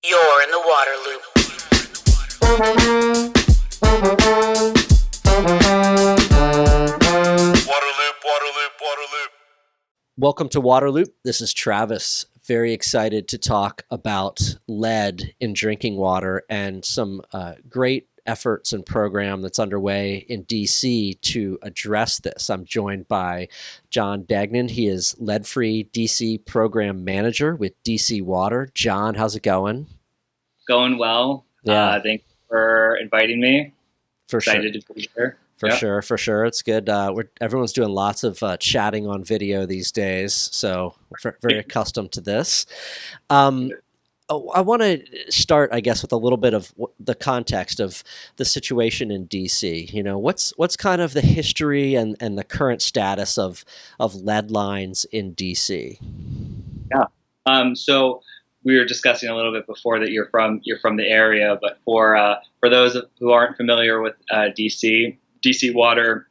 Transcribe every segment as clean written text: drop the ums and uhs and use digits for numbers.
You're in the water loop. Water loop, water loop, water loop. Welcome to Waterloop. This is Travis. Very excited to talk about lead in drinking water and some great efforts and program that's underway in DC to address this. I'm joined by John Deignan. He is lead-free DC program manager with DC Water. John, how's it going? Going well. Yeah. Thanks for inviting me. For sure. Excited to be here. For sure. It's good. Everyone's doing lots of chatting on video these days, so we're very accustomed to this. I want to start, I guess, with a little bit of the context of the situation in DC. You know, what's kind of the history and the current status of lead lines in DC? Yeah. So we were discussing a little bit before that you're from the area, but for those who aren't familiar with DC Water,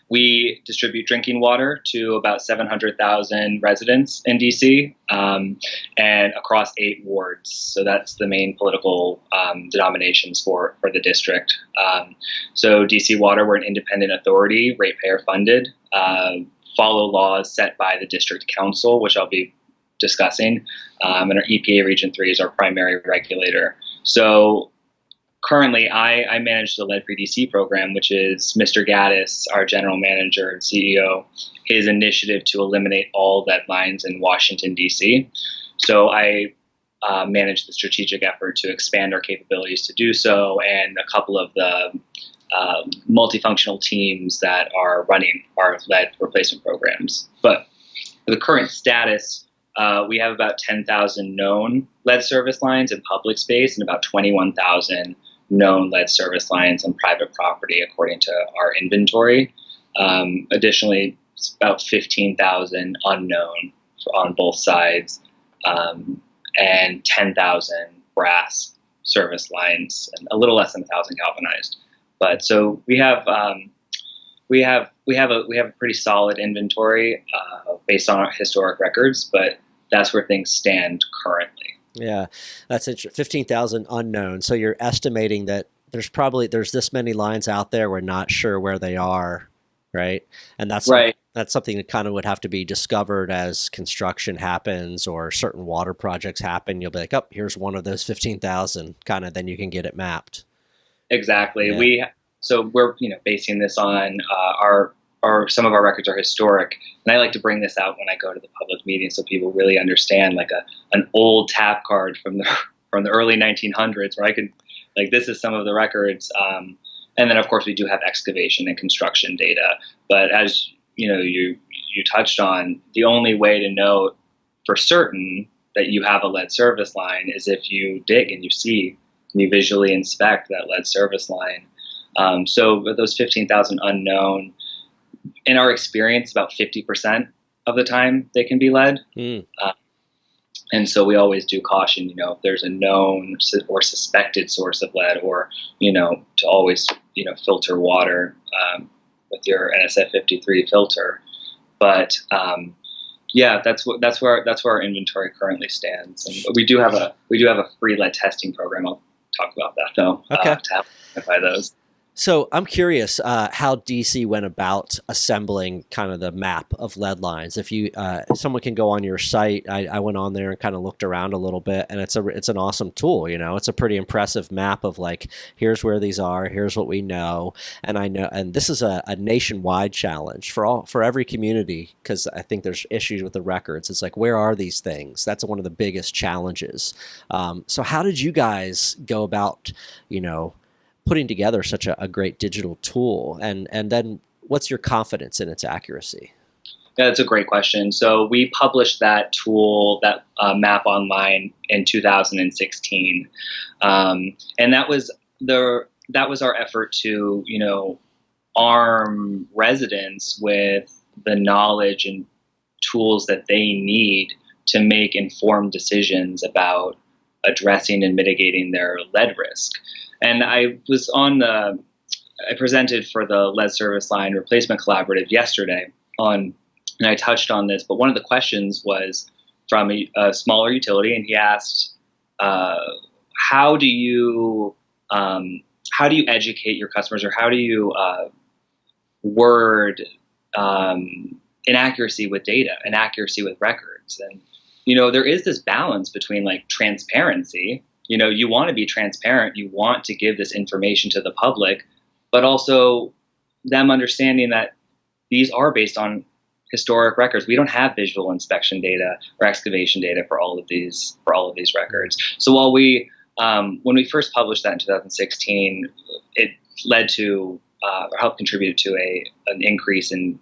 we distribute drinking water to about 700,000 residents in DC and across 8 wards. So that's the main political denominations for the district. So DC Water, we're an independent authority, ratepayer funded, follow laws set by the district council, which I'll be discussing. And our EPA Region 3 is our primary regulator. So currently, I manage the Lead-Free DC program, which is Mr. Gaddis, our general manager and CEO, his initiative to eliminate all lead lines in Washington, D.C. So I manage the strategic effort to expand our capabilities to do so, and a couple of the multifunctional teams that are running our lead replacement programs. But the current status, we have about 10,000 known lead service lines in public space and about 21,000 known lead service lines on private property, according to our inventory. Additionally, it's about 15,000 unknown on both sides, and 10,000 brass service lines, and a little less than 1,000 galvanized. But so we have a pretty solid inventory based on our historic records, but that's where things stand currently. Yeah, that's interesting. 15,000 unknown. So you're estimating that there's this many lines out there. We're not sure where they are, right? And that's right. That's something that kind of would have to be discovered as construction happens or certain water projects happen. You'll be like, oh, here's one of those 15,000. Kind of, then you can get it mapped. Exactly. Yeah. We're basing this on some of our records are historic, and I like to bring this out when I go to the public meetings so people really understand, like an old tap card from the early 1900s, where I could, like, this is some of the records, and then of course we do have excavation and construction data. But as you touched on, the only way to know for certain that you have a lead service line is if you dig and you see and you visually inspect that lead service line. So with those 15,000 unknown, in our experience, about 50% of the time they can be lead. And so we always do caution, if there's a known or suspected source of lead, or, to always, filter water with your NSF 53 filter. But that's where our inventory currently stands. And we do have a free lead testing program. I'll talk about that though. Okay. To identify those. So I'm curious how DC went about assembling kind of the map of lead lines. If someone can go on your site, I went on there and kind of looked around a little bit, and it's an awesome tool. It's a pretty impressive map of, like, here's where these are, here's what we know, and this is a nationwide challenge for every community, because I think there's issues with the records. It's like, where are these things? That's one of the biggest challenges. So how did you guys go about, putting together such a great digital tool, and then what's your confidence in its accuracy? Yeah, that's a great question. So we published that tool, that map online in 2016, and that was our effort to arm residents with the knowledge and tools that they need to make informed decisions about addressing and mitigating their lead risk. And I presented for the Lead Service Line Replacement Collaborative yesterday and I touched on this, but one of the questions was from a smaller utility, and he asked, how do you educate your customers, or how do you word inaccuracy with data, inaccuracy with records? And there is this balance between like transparency. You want to be transparent, you want to give this information to the public, but also them understanding that these are based on historic records. We don't have visual inspection data or excavation data for all of these records. So while when we first published that in 2016, it led to or helped contribute to an increase in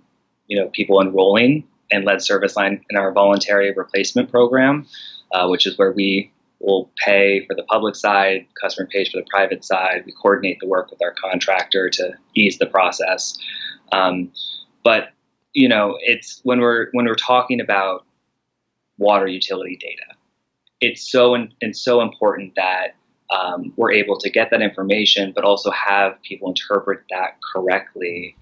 people enrolling in lead service line in our voluntary replacement program, which is where we will pay for the public side, customer pays for the private side. We coordinate the work with our contractor to ease the process. But it's when we're talking about water utility data, it's so important that we're able to get that information, but also have people interpret that correctly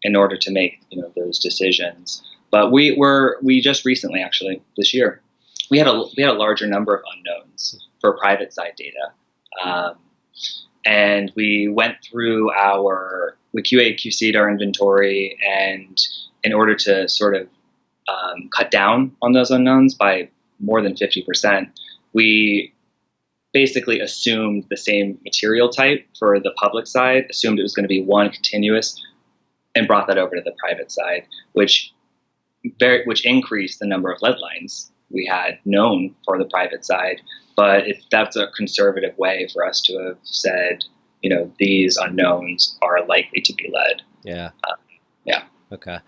in order to make those decisions. But we just recently, actually this year, we had a larger number of unknowns for private side data, and we went through we QA/QC'd our inventory, and in order to sort of cut down on those unknowns by more than 50%, we basically assumed the same material type for the public side, assumed it was going to be one continuous, and brought that over to the private side, which increased the number of lead lines we had known for the private side. But that's a conservative way for us to have said, these unknowns are likely to be lead. Yeah. Yeah. Okay.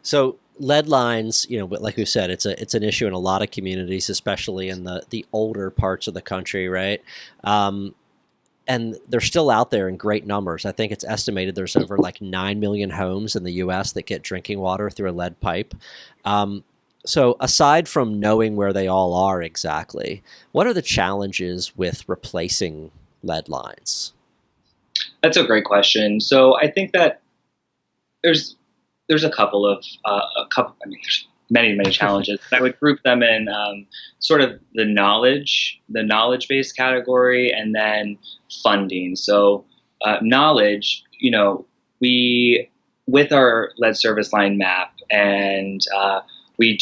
So lead lines, like we said, it's an issue in a lot of communities, especially in the older parts of the country, right? And they're still out there in great numbers. I think it's estimated there's over like 9 million homes in the U.S. that get drinking water through a lead pipe. So aside from knowing where they all are exactly, what are the challenges with replacing lead lines? That's a great question. So I think that there's a couple of there's many challenges. I would group them in sort of the knowledge-based category, and then funding. So knowledge, we with our lead service line map, and we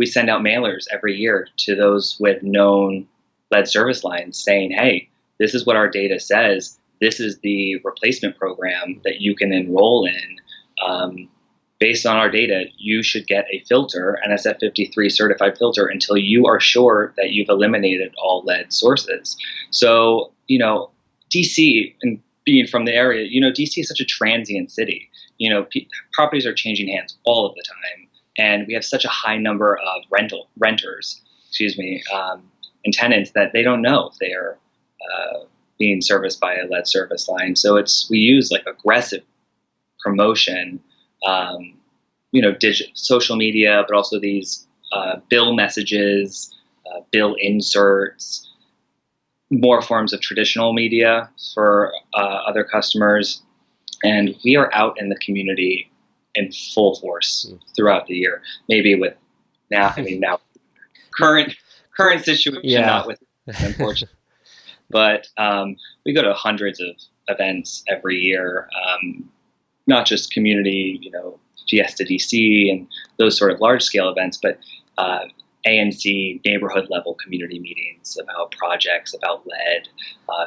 send out mailers every year to those with known lead service lines saying, hey, this is what our data says. This is the replacement program that you can enroll in. Based on our data, you should get a filter, an SF53 certified filter, until you are sure that you've eliminated all lead sources. So, DC, and being from the area, DC is such a transient city. Properties are changing hands all of the time. And we have such a high number of renters, and tenants that they don't know if they are being serviced by a lead service line. So we use like aggressive promotion, social media, but also these bill messages, bill inserts, more forms of traditional media for other customers. And we are out in the community in full force throughout the year. Maybe with now current situation, Yeah. not with, unfortunately. But we go to hundreds of events every year, not just community, Fiesta DC and those sort of large scale events, but ANC neighborhood level community meetings about projects, about lead,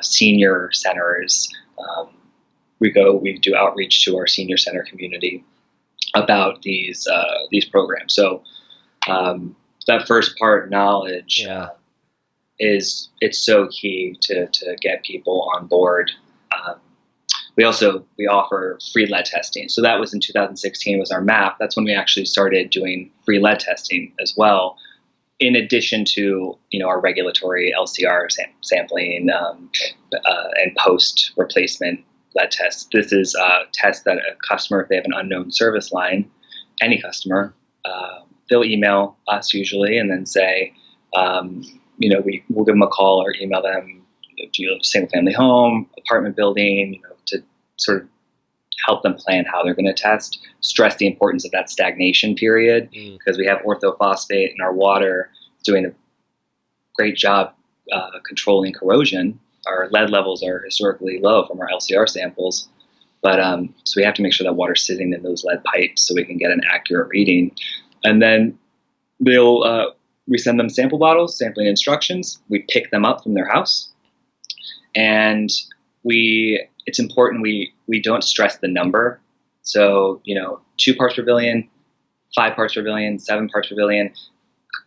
senior centers. We do outreach to our senior center community about these programs. So that first part, knowledge, it's so key to get people on board. We offer free lead testing. So that was in 2016 was our map. That's when we actually started doing free lead testing as well, in addition to our regulatory LCR sampling and post replacement lead tests. This is a test that a customer, if they have an unknown service line, any customer, they'll email us usually and then say, we'll give them a call or email them, do you live in a single family home, apartment building, to sort of help them plan how they're going to test, stress the importance of that stagnation period, because we have orthophosphate in our water doing great job controlling corrosion. Our lead levels are historically low from our LCR samples, but so we have to make sure that water's sitting in those lead pipes so we can get an accurate reading. And then we send them sample bottles, sampling instructions. We pick them up from their house, and it's important we don't stress the number. So 2 parts per billion, 5 parts per billion, 7 parts per billion,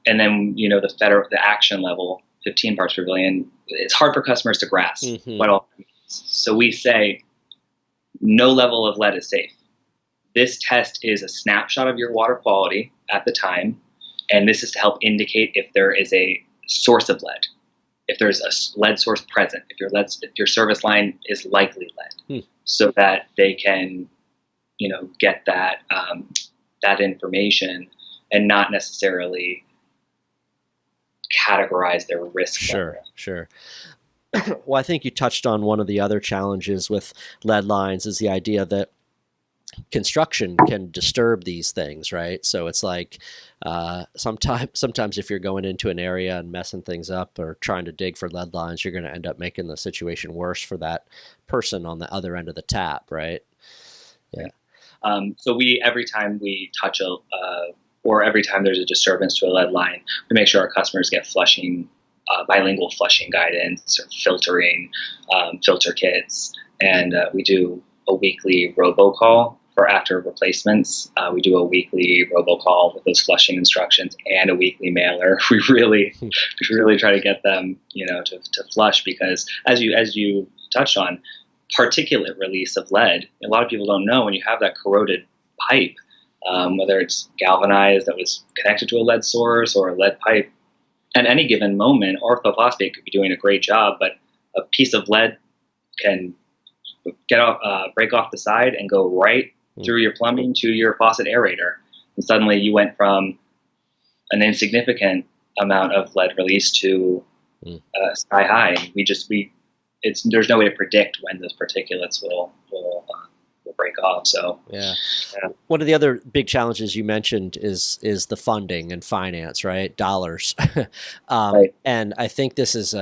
and then the action level, 15 parts per billion. It's hard for customers to grasp what all that means. So we say no level of lead is safe. This test is a snapshot of your water quality at the time, and this is to help indicate if there is a source of lead, if there's a lead source present, if your service line is likely lead, so that they can get that information and not necessarily categorize their risk. Sure. Well, I think you touched on one of the other challenges with lead lines is the idea that construction can disturb these things, right? So it's like sometimes if you're going into an area and messing things up or trying to dig for lead lines, you're going to end up making the situation worse for that person on the other end of the tap, right? Yeah. So every time we touch or every time there's a disturbance to a lead line, we make sure our customers get flushing, bilingual flushing guidance or filtering, filter kits, and we do a weekly robocall for after replacements. We do a weekly robocall with those flushing instructions and a weekly mailer. We really try to get them, to flush, because as you touched on, particulate release of lead. A lot of people don't know when you have that corroded pipe, whether it's galvanized that was connected to a lead source or a lead pipe. At any given moment, orthophosphate could be doing a great job, but a piece of lead can break off the side and go right through your plumbing to your faucet aerator, and suddenly you went from an insignificant amount of lead release to sky high. There's no way to predict when those particulates will break off. So yeah. One of the other big challenges you mentioned is the funding and finance, right? Dollars. Right. And I think this is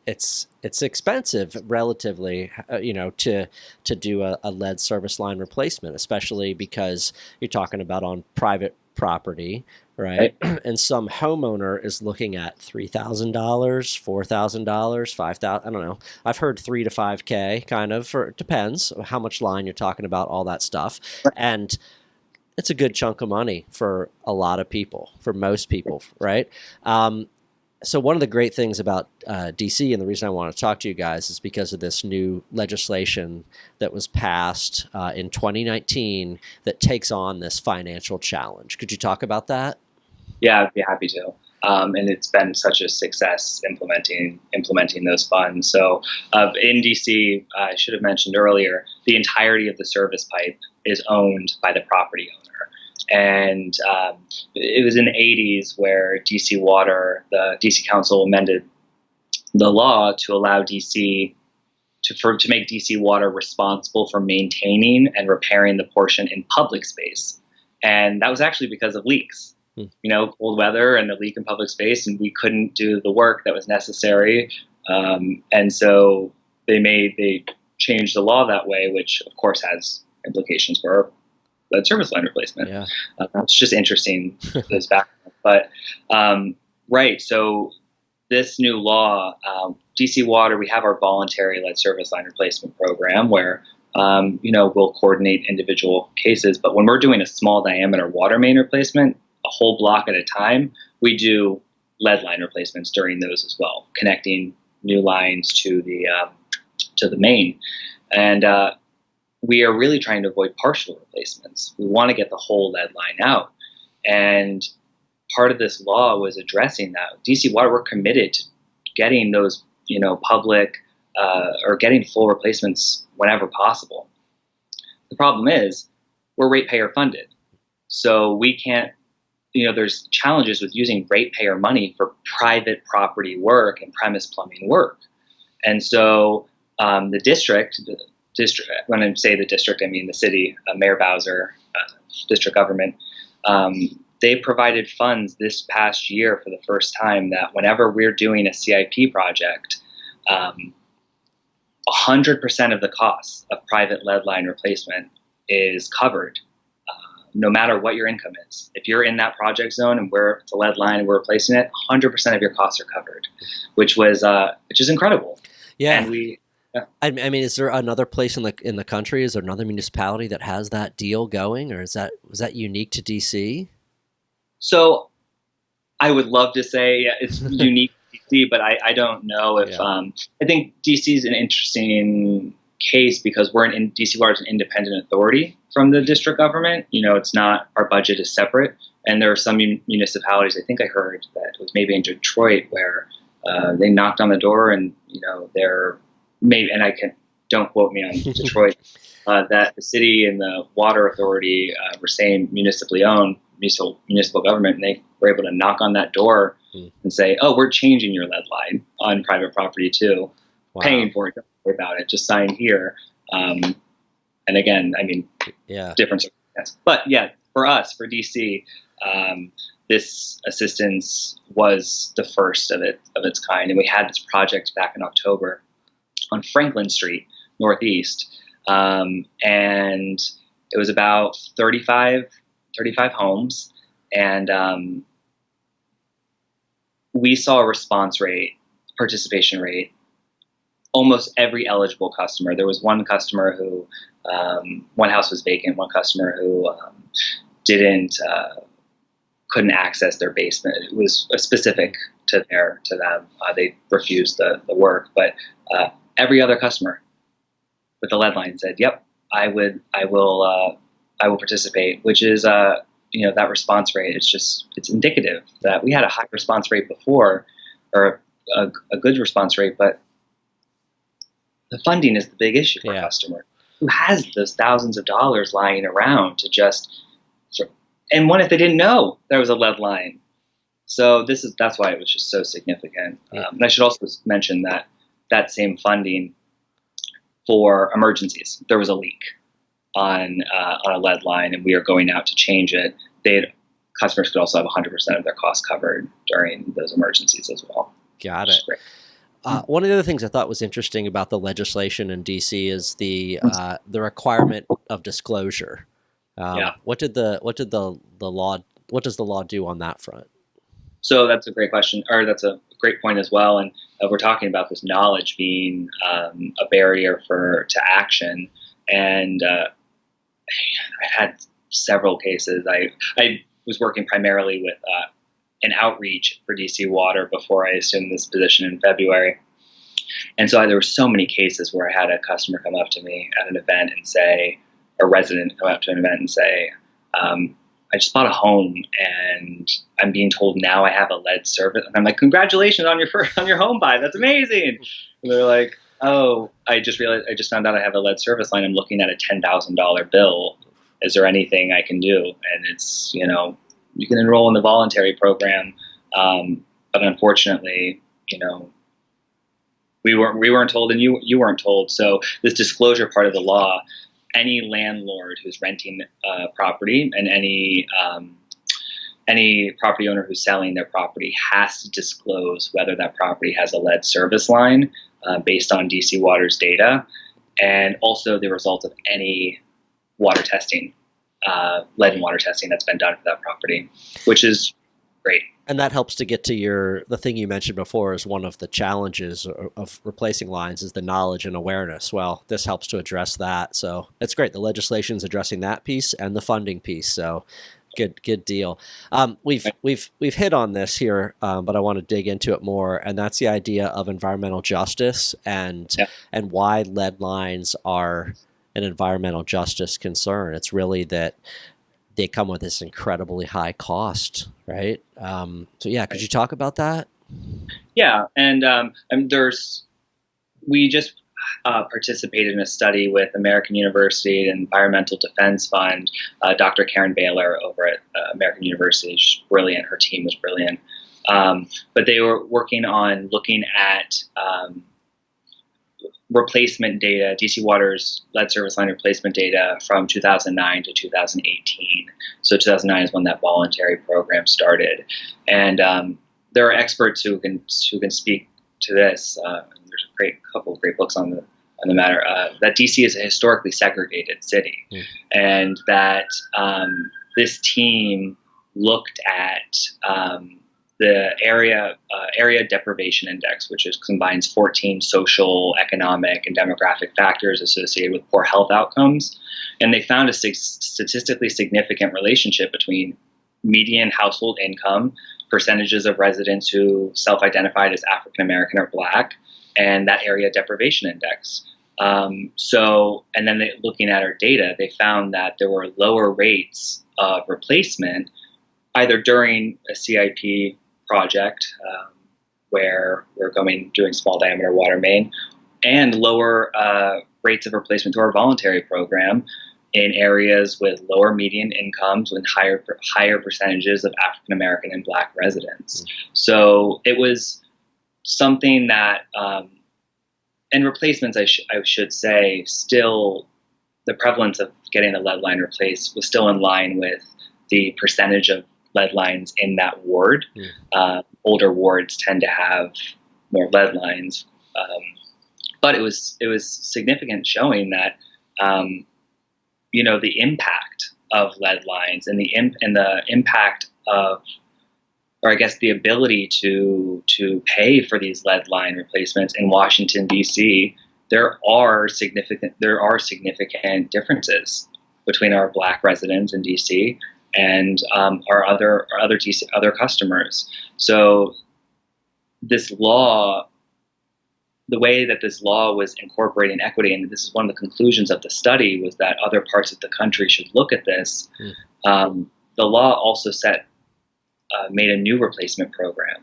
it's expensive relatively, to do a lead service line replacement, especially because you're talking about on private property, right? And some homeowner is looking at $3,000, $4,000, $5,000. I don't know. I've heard $3,000 to $5,000 kind of. It depends how much line you're talking about, all that stuff, and it's a good chunk of money for a lot of people, for most people, right? So one of the great things about DC, and the reason I want to talk to you guys, is because of this new legislation that was passed in 2019 that takes on this financial challenge. Could you talk about that? Yeah, I'd be happy to. And it's been such a success implementing those funds. So in DC, I should have mentioned earlier, the entirety of the service pipe is owned by the property owner. And it was in the 80s where DC Water, the DC Council, amended the law to allow DC to make DC Water responsible for maintaining and repairing the portion in public space. And that was actually because of leaks. Cold weather and a leak in public space, and we couldn't do the work that was necessary. And so they changed the law that way, which of course has implications for lead service line replacement. Yeah. It's just interesting, this background. But right, so this new law, DC Water, we have our voluntary lead service line replacement program where we'll coordinate individual cases. But when we're doing a small diameter water main replacement, a whole block at a time, we do lead line replacements during those as well, connecting new lines to the main. And we are really trying to avoid partial replacements. We want to get the whole lead line out. And part of this law was addressing that. DC Water, we're committed to getting those, public or getting full replacements whenever possible. The problem is we're ratepayer funded. So we can't, there's challenges with using ratepayer money for private property work and premise plumbing work. And so the district, when I say the district, I mean the city, Mayor Bowser, district government, they provided funds this past year for the first time that whenever we're doing a CIP project, 100% of the costs of private lead line replacement is covered, no matter what your income is. If you're in that project zone and it's a lead line and we're replacing it, 100% of your costs are covered, which is incredible. Yeah. And I mean, is there another place in the country? Is there another municipality that has that deal going, or was that unique to DC? So I would love to say it's unique to DC, but I don't know if I think DC is an interesting case because DC Water is an independent authority from the district government. It's not, our budget is separate, and there are some municipalities. I think I heard that it was maybe in Detroit where they knocked on the door and they're maybe, and don't quote me on Detroit, that the city and the water authority were saying municipally owned, municipal government, and they were able to knock on that door and say, "Oh, we're changing your lead line on private property too, paying for it. Don't worry about it. Just sign here." And again, I mean, different circumstances. But yeah, for us, for DC, this assistance was the first of its kind, and we had this project back in October on Franklin Street Northeast, and it was about 35 homes, and we saw a participation rate, almost every eligible customer. There was one customer who, one house was vacant, one customer who couldn't access their basement. It was specific to them. They refused the work, but every other customer with the lead line said, "Yep, I will participate," which is that response rate. It's indicative that we had a high response rate before, or a good response rate, but the funding is the big issue for a customer who has those thousands of dollars lying around and what if they didn't know there was a lead line? So that's why it was just so significant. And I should also mention that same funding for emergencies, there was a leak on a lead line, and we are going out to change it. Customers could also have 100% of their costs covered during those emergencies as well. Got it. One of the other things I thought was interesting about the legislation in DC is the requirement of disclosure. What does the law do on that front? So that's a great question, or that's a great point as well. And we're talking about this knowledge being a barrier to action. And I've had several cases. I was working primarily with an outreach for DC Water before I assumed this position in February. And so there were so many cases where I had a customer come up to me at an event and say, a resident come up to an event and say, I just bought a home and I'm being told now I have a lead service. And I'm like, congratulations on your home buy. That's amazing. And they're like, oh, I just found out I have a lead service line. I'm looking at a $10,000 bill. Is there anything I can do? And it's, you can enroll in the voluntary program. But unfortunately, we weren't told and you weren't told. So this disclosure part of the law, any landlord who's renting property and any property owner who's selling their property has to disclose whether that property has a lead service line based on DC Water's data, and also the result of any water testing, lead and water testing that's been done for that property, which is great. And that helps to get to the thing you mentioned before is one of the challenges of replacing lines is the knowledge and awareness. Well, this helps to address that. So it's great. The legislation's addressing that piece and the funding piece. So good deal. We've hit on this here, but I want to dig into it more. And that's the idea of environmental justice and why lead lines are an environmental justice concern. It's really that they come with this incredibly high cost, right? So yeah, could you talk about that? Yeah, and we just participated in a study with American University and Environmental Defense Fund. Dr. Karen Baylor over at American University, she's brilliant. Her team was brilliant. But they were working on looking at replacement data, DC Water's lead service line replacement data from 2009 to 2018. So 2009 is when that voluntary program started, and there are experts who can speak to this. There's a couple of great books on the matter. That DC is a historically segregated city, and that this team looked at the area deprivation index, which combines 14 social, economic, and demographic factors associated with poor health outcomes, and they found a statistically significant relationship between median household income, percentages of residents who self-identified as African American or Black, and that area deprivation index. And then looking at our data, they found that there were lower rates of replacement either during a CIP project where we're doing small diameter water main, and lower rates of replacement through our voluntary program in areas with lower median incomes and higher percentages of African American and Black residents. So it was something that, and replacements, I should say, still the prevalence of getting a lead line replaced was still in line with the percentage of lead lines in that ward. Older wards tend to have more lead lines, but it was significant, showing that the impact of lead lines and the impact of, or I guess the ability to pay for these lead line replacements in Washington D.C. There are significant differences between our Black residents in D.C. and our other customers. So this law, the way that this law was incorporating equity, and this is one of the conclusions of the study, was that other parts of the country should look at this. The law also made a new replacement program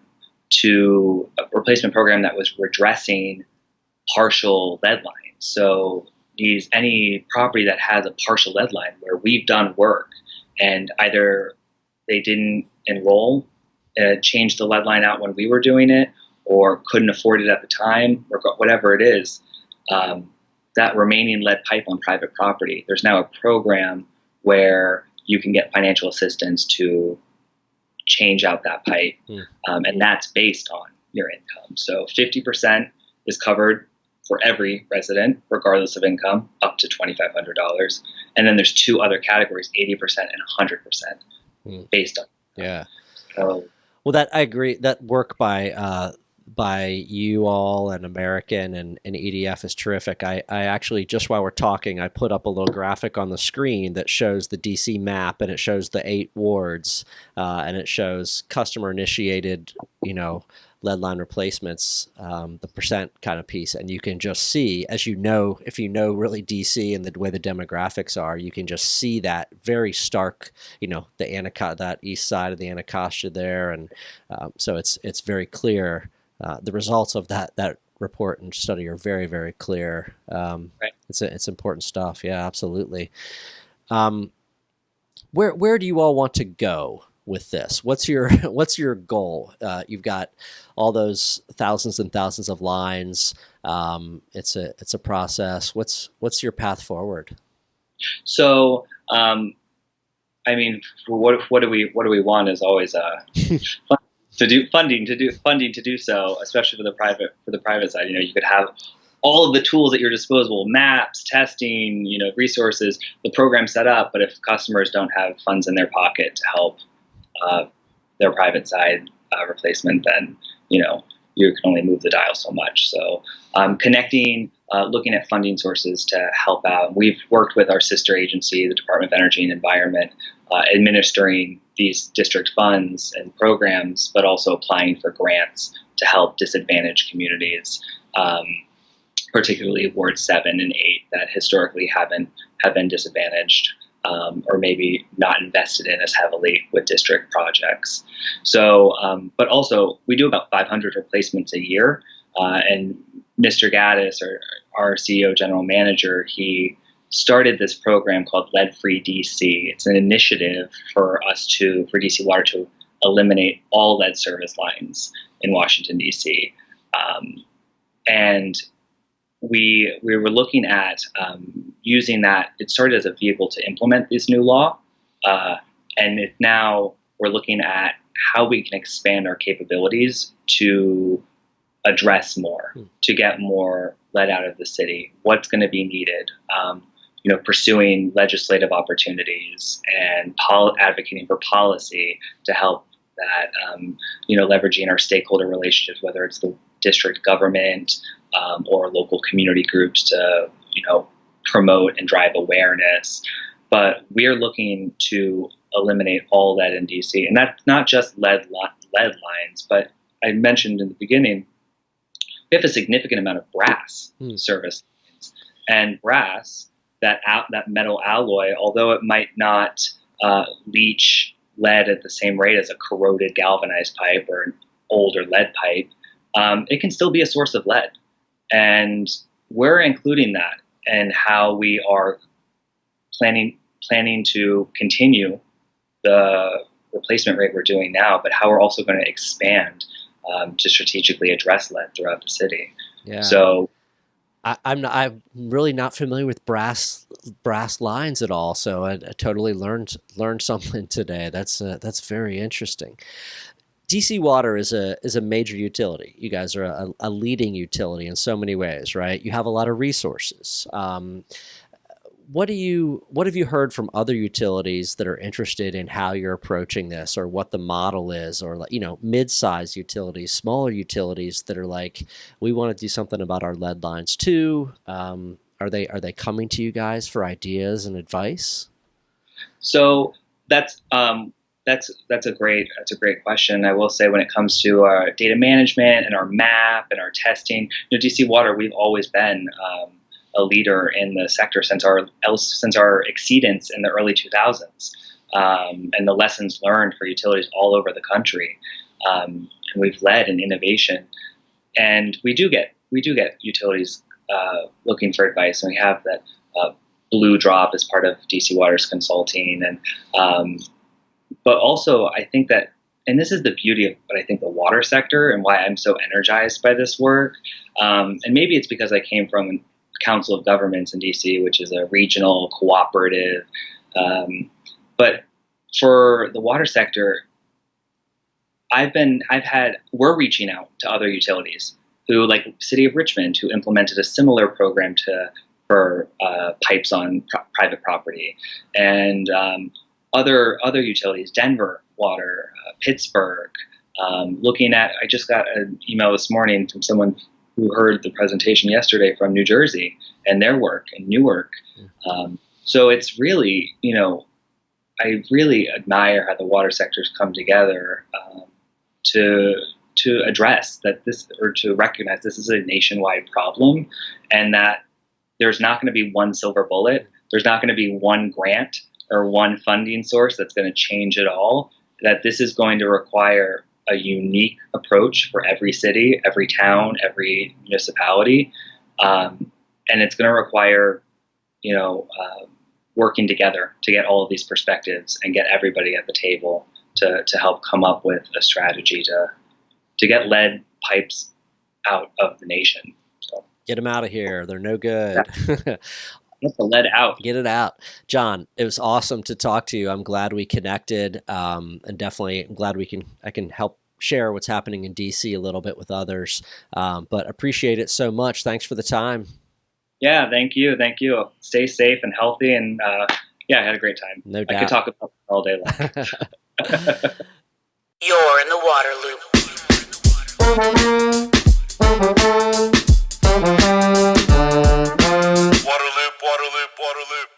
that was redressing partial lead lines. So any property that has a partial lead line where we've done work and either they didn't enroll, change the lead line out when we were doing it, or couldn't afford it at the time, or whatever it is, that remaining lead pipe on private property, there's now a program where you can get financial assistance to change out that pipe, and that's based on your income. So 50% is covered for every resident, regardless of income, up to $2,500. And then there's two other categories, 80% and 100%, based on. Yeah. So, well, I agree. That work by you all and American and EDF is terrific. I actually, just while we're talking, I put up a little graphic on the screen that shows the DC map, and it shows the 8 wards, and it shows customer initiated, lead line replacements, the percent kind of piece. And you can just see, as if you know really DC and the way the demographics are, you can just see that very stark, that east side of the Anacostia there. And so it's very clear. The results of that report and study are very, very clear. Right. It's important stuff. Yeah, absolutely. Where do you all want to go with this? What's your goal? You've got all those thousands and thousands of lines. It's a process. What's your path forward? So, what do we want is always funding to do so, especially for the private side. You could have all of the tools at your disposal, maps, testing, resources, the program set up, but if customers don't have funds in their pocket to help their private side replacement, then you can only move the dial so much. So connecting, looking at funding sources to help out. We've worked with our sister agency, the Department of Energy and Environment, administering these district funds and programs, but also applying for grants to help disadvantaged communities, particularly Ward 7 and 8 that historically have been disadvantaged, or maybe not invested in as heavily with district projects. So, but also we do about 500 replacements a year, and Mr. Gaddis, our CEO general manager, he started this program called Lead Free DC. It's an initiative for DC Water to eliminate all lead service lines in Washington, DC. And we were looking at using that. It started as a vehicle to implement this new law, and now we're looking at how we can expand our capabilities to address more, to get more lead out of the city. What's going to be needed? Pursuing legislative opportunities and advocating for policy to help that. Leveraging our stakeholder relationships, whether it's the district government or local community groups to promote and drive awareness. But we're looking to eliminate all lead in DC, and that's not just lead lines, but I mentioned in the beginning, we have a significant amount of brass service lines. And brass, that metal alloy, although it might not leach lead at the same rate as a corroded galvanized pipe or an older lead pipe, it can still be a source of lead. And we're including that in how we are planning to continue the replacement rate we're doing now, but how we're also going to expand to strategically address lead throughout the city. Yeah. So I'm really not familiar with brass lines at all. So I totally learned something today. That's very interesting. DC Water is a major utility. You guys are a leading utility in so many ways, right? You have a lot of resources. What have you heard from other utilities that are interested in how you're approaching this, or what the model is, or mid-sized utilities, smaller utilities that are like, we want to do something about our lead lines too? Are they coming to you guys for ideas and advice? So that's a great question. I will say, when it comes to our data management and our map and our testing, DC Water, we've always been a leader in the sector since our exceedance in the early 2000s, and the lessons learned for utilities all over the country. And we've led in innovation, and we do get utilities looking for advice, and we have that Blue Drop as part of DC Water's consulting, and but also I think that, and this is the beauty of what I think the water sector and why I'm so energized by this work, and maybe it's because I came from Council of Governments in DC, which is a regional cooperative. But for the water sector, we're reaching out to other utilities who, like City of Richmond, who implemented a similar program for pipes on private property, and other utilities, Denver Water, Pittsburgh. Looking at, I just got an email this morning from someone who heard the presentation yesterday from New Jersey and their work in Newark. So it's really, I really admire how the water sectors come together to address that to recognize this is a nationwide problem, and that there's not going to be one silver bullet. There's not going to be one grant or one funding source that's going to change it all. That this is going to require a unique approach for every city, every town, every municipality. And it's going to require, working together to get all of these perspectives and get everybody at the table to help come up with a strategy to get lead pipes out of the nation. So, get them out of here. They're no good. Yeah. Get the lead out. Get it out. John, it was awesome to talk to you. I'm glad we connected, and definitely I'm glad I can help share what's happening in DC a little bit with others, but appreciate it so much. Thanks for the time. Yeah, thank you. Stay safe and healthy, and I had a great time. No doubt. I could talk about it all day long. You're in the water loop. Waterloop, waterloop, waterloop.